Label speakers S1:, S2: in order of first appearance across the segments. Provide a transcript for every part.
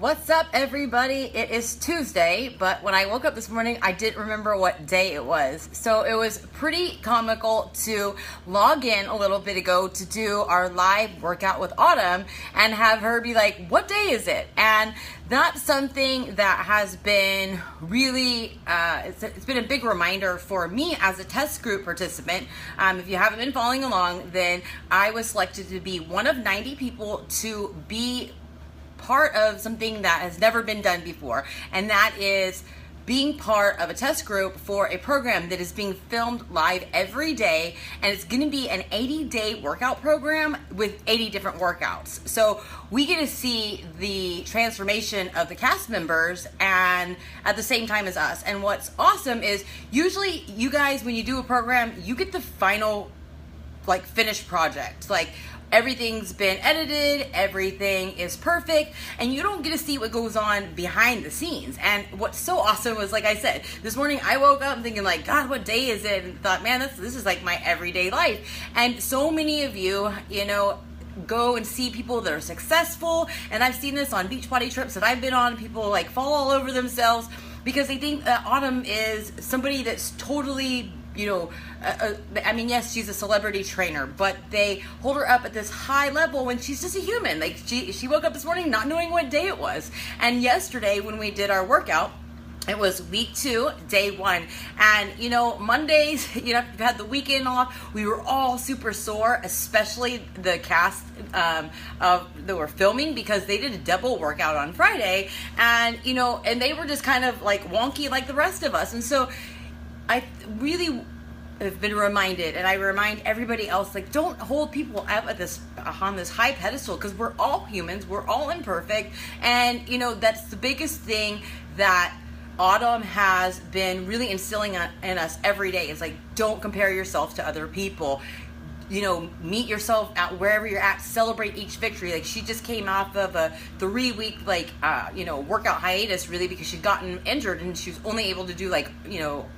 S1: What's up, everybody? It is Tuesday, but when I woke up this morning, I didn't remember what day it was. So it was pretty comical to log in a little bit ago to do our live workout with Autumn and have her be like, what day is it? And that's something that has been really, it's been a big reminder for me as a test group participant. If you haven't been following along, then I was selected to be one of 90 people to be part of something that has never been done before, and that is being part of a test group for a program that is being filmed live every day, and it's going to be an 80-day workout program with 80 different workouts. So we get to see the transformation of the cast members and at the same time as us. And what's awesome is usually you guys, when you do a program, you get the final finished project. Everything's been edited, everything is perfect, and you don't get to see what goes on behind the scenes. And what's so awesome was, like I said, this morning I woke up thinking God, what day is it? And thought, man, this is like my everyday life. And so many of you, go and see people that are successful. And I've seen this on beach body trips that I've been on. People fall all over themselves because they think that Autumn is somebody that's totally, yes, she's a celebrity trainer, but they hold her up at this high level when she's just a human. She woke up this morning not knowing what day it was. And yesterday when we did our workout, it was week 2, day 1. And, Mondays, you've had the weekend off. We were all super sore, especially the cast that were filming, because they did a double workout on Friday. And, and they were just kind of wonky like the rest of us. And so I really have been reminded, and I remind everybody else, don't hold people up at on this high pedestal, because we're all humans, we're all imperfect. And, that's the biggest thing that Autumn has been really instilling in us every day. It's don't compare yourself to other people. Meet yourself at wherever you're at, celebrate each victory. She just came off of a 3-week workout hiatus, really, because she'd gotten injured and she was only able to do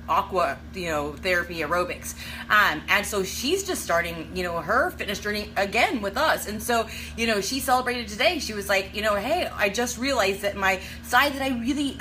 S1: aqua therapy aerobics, and so she's just starting her fitness journey again with us. And so she celebrated today. She was hey, I just realized that my side that I really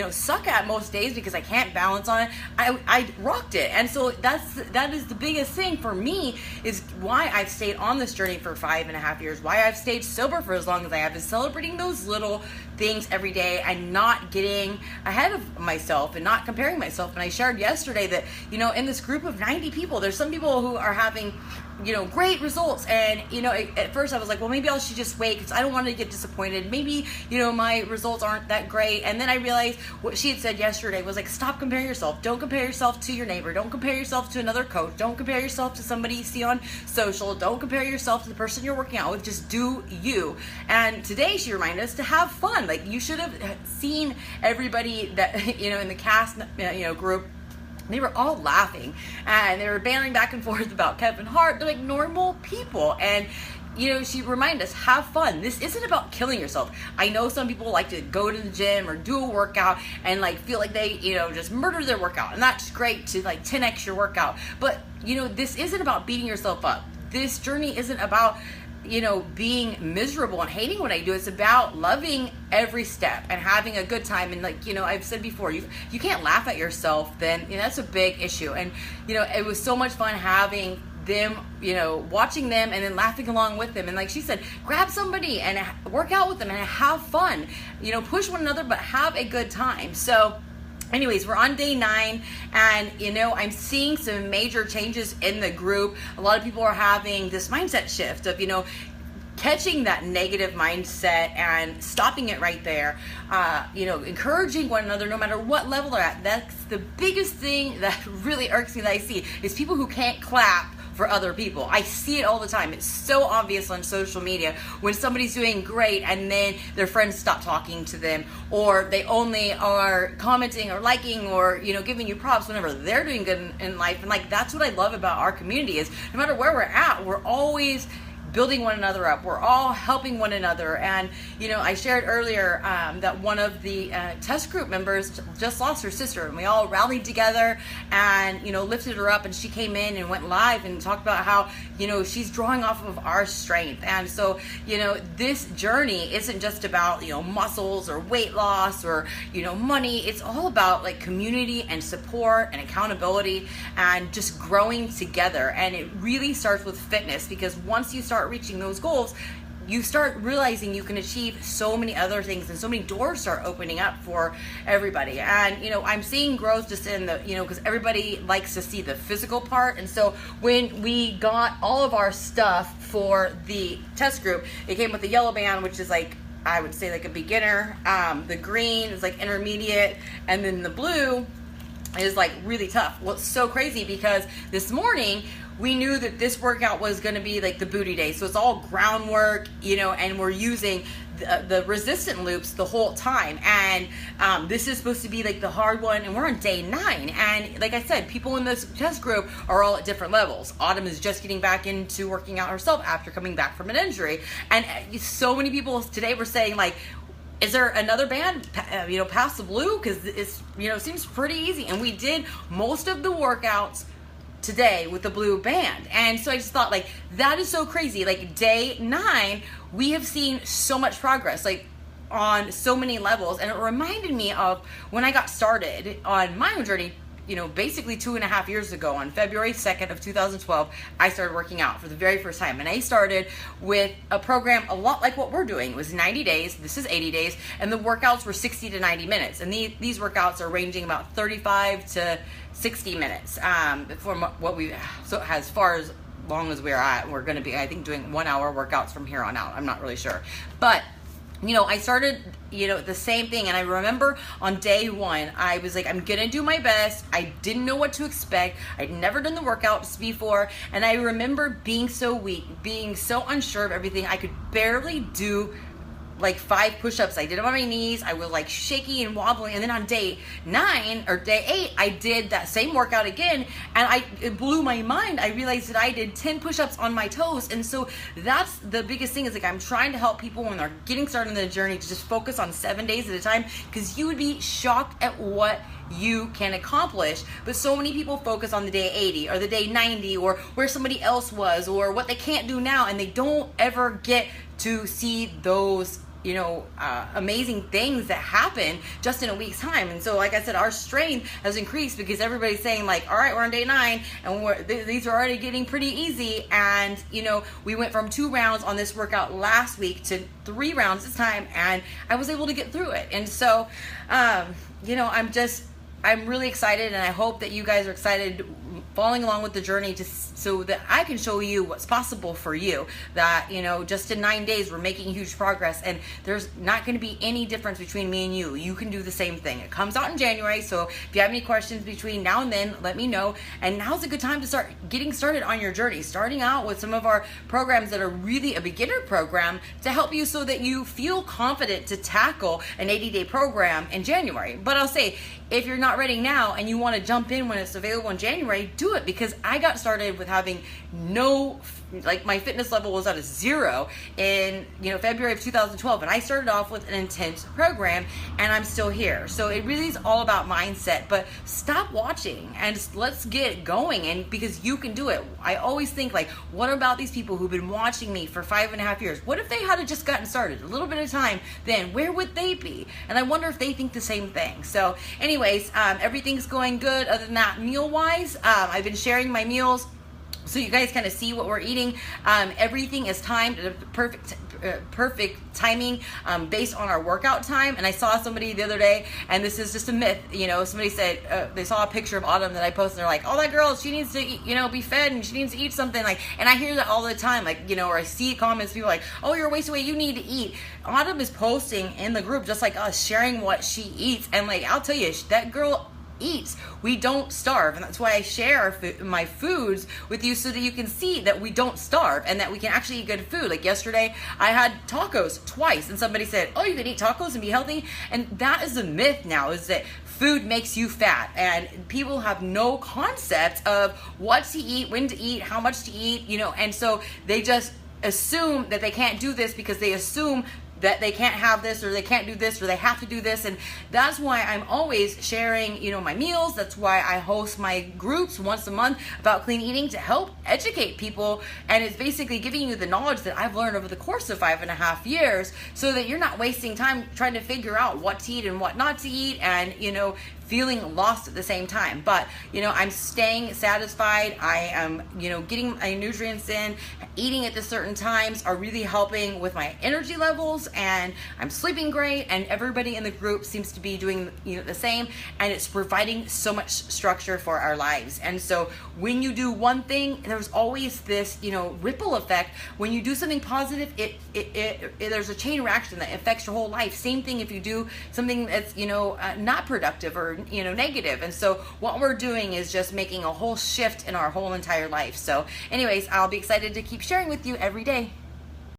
S1: suck at most days because I can't balance on it, I rocked it. And so that is the biggest thing for me, is why I've stayed on this journey for 5.5 years, why I've stayed sober for as long as I have, is celebrating those little things every day and not getting ahead of myself and not comparing myself. And I shared yesterday that in this group of 90 people, there's some people who are having great results. And, at first I was well, maybe I should just wait because I don't want to get disappointed. Maybe, my results aren't that great. And then I realized what she had said yesterday was stop comparing yourself. Don't compare yourself to your neighbor. Don't compare yourself to another coach. Don't compare yourself to somebody you see on social. Don't compare yourself to the person you're working out with. Just do you. And today she reminded us to have fun. You should have seen everybody that, in the cast, group. They were all laughing and they were bantering back and forth about Kevin Hart. They're normal people. And she reminded us, have fun. This isn't about killing yourself. I know some people like to go to the gym or do a workout and feel like they, just murder their workout. And that's great to 10x your workout. But, this isn't about beating yourself up. This journey isn't about being miserable and hating what I do. It's about loving every step and having a good time. And I've said before, you can't laugh at yourself, then that's a big issue. And it was so much fun having them, watching them and then laughing along with them. And like she said, grab somebody and work out with them and have fun, push one another, but have a good time. So anyways, we're on day 9, and I'm seeing some major changes in the group. A lot of people are having this mindset shift of catching that negative mindset and stopping it right there. Encouraging one another no matter what level they're at. That's the biggest thing that really irks me that I see, is people who can't clap for other people. I see it all the time. It's so obvious on social media when somebody's doing great and then their friends stop talking to them, or they only are commenting or liking or giving you props whenever they're doing good in life. And that's what I love about our community, is no matter where we're at, we're always building one another up. We're all helping one another. And, you know, I shared earlier that one of the test group members just lost her sister, and we all rallied together and, you know, lifted her up, and she came in and went live and talked about how, you know, she's drawing off of our strength. And so, you know, this journey isn't just about, you know, muscles or weight loss or, you know, money. It's all about like community and support and accountability and just growing together. And it really starts with fitness, because once you start reaching those goals, you start realizing you can achieve so many other things, and so many doors start opening up for everybody. And, you know, I'm seeing growth just in the, you know, because everybody likes to see the physical part. And so when we got all of our stuff for the test group, it came with the yellow band, which is like, I would say like a beginner. The green is like intermediate, and then the blue is like really tough. Well, it's so crazy because this morning we knew that this workout was going to be like the booty day. So it's all groundwork, you know, and we're using the resistant loops the whole time. And this is supposed to be like the hard one, and we're on day 9. And like I said, people in this test group are all at different levels. Autumn is just getting back into working out herself after coming back from an injury. And so many people today were saying like, is there another band, you know, past the blue? Because it's, you know, it seems pretty easy. And we did most of the workouts today with the blue band. And so I just thought, like, that is so crazy. Like, day 9, we have seen so much progress, like on so many levels. And it reminded me of when I got started on my own journey, you know, basically 2.5 years ago. On February 2nd of 2012, I started working out for the very first time. And I started with a program a lot like what we're doing. It was 90 days. This is 80 days. And the workouts were 60 to 90 minutes. And these workouts are ranging about 35 to 60 minutes from what we, so as far as long as we're at, we're going to be, I think, doing 1 hour workouts from here on out. I'm not really sure. But, you know, I started, you know, the same thing. And I remember on day 1, I was like, I'm going to do my best. I didn't know what to expect. I'd never done the workouts before. And I remember being so weak, being so unsure of everything. I could barely do like 5 push-ups. I did them on my knees. I was like shaky and wobbling. And then on day 9 or day 8, I did that same workout again, and it blew my mind. I realized that I did 10 push-ups on my toes. And so that's the biggest thing, is like, I'm trying to help people when they're getting started in the journey to just focus on 7 days at a time, because you would be shocked at what you can accomplish. But so many people focus on the day 80 or the day 90 or where somebody else was or what they can't do now, and they don't ever get to see those, you know, amazing things that happen just in a week's time. And so, like I said, our strength has increased because everybody's saying like, all right, we're on day 9 and these are already getting pretty easy. And, you know, we went from 2 rounds on this workout last week to 3 rounds this time, and I was able to get through it. And so, you know, I'm really excited, and I hope that you guys are excited following along with the journey, so that I can show you what's possible for you. That, you know, just in 9 days, we're making huge progress, and there's not going to be any difference between me and you. You can do the same thing. It comes out in January, so if you have any questions between now and then, let me know. And now's a good time to start getting started on your journey, starting out with some of our programs that are really a beginner program to help you so that you feel confident to tackle an 80-day program in January. But I'll say, if you're not ready now and you want to jump in when it's available in January, do it, because I got started with having no, like, my fitness level was at a 0 in, you know, February of 2012, and I started off with an intense program, and I'm still here. So it really is all about mindset. But stop watching and just let's get going, and because you can do it. I always think, like, what about these people who've been watching me for 5.5 years? What if they had just gotten started a little bit of time then? Where would they be? And I wonder if they think the same thing. So anyways, everything's going good. Other than that, meal wise, I've been sharing my meals so you guys kind of see what we're eating. Everything is timed at a perfect timing based on our workout time. And I saw somebody the other day, and this is just a myth, you know, somebody said they saw a picture of Autumn that I posted, and they're like, oh, that girl, she needs to eat, you know, be fed, and she needs to eat something. Like, and I hear that all the time, like, you know, or I see comments, people like, oh, you're wasting weight, you need to eat. Autumn is posting in the group just like us, sharing what she eats, and like, I'll tell you, that girl eats. We don't starve, and that's why I share my foods with you, so that you can see that we don't starve and that we can actually eat good food. Like yesterday, I had tacos twice, and somebody said, oh, you can eat tacos and be healthy? And that is a myth now, is that food makes you fat, and people have no concept of what to eat, when to eat, how much to eat, you know, and so they just assume that they can't do this because they assume that they can't have this or they can't do this or they have to do this. And that's why I'm always sharing, my meals. That's why I host my groups once a month about clean eating to help educate people. And it's basically giving you the knowledge that I've learned over the course of 5.5 years, so that you're not wasting time trying to figure out what to eat and what not to eat, and feeling lost at the same time. But I'm staying satisfied. I am getting my nutrients in. Eating at the certain times are really helping with my energy levels, and I'm sleeping great, and everybody in the group seems to be doing the same, and it's providing so much structure for our lives. And so when you do one thing, there's always this ripple effect. When you do something positive, it there's a chain reaction that affects your whole life. Same thing if you do something that's not productive or negative. And so what we're doing is just making a whole shift in our whole entire life. So anyways, I'll be excited to keep sharing with you every day.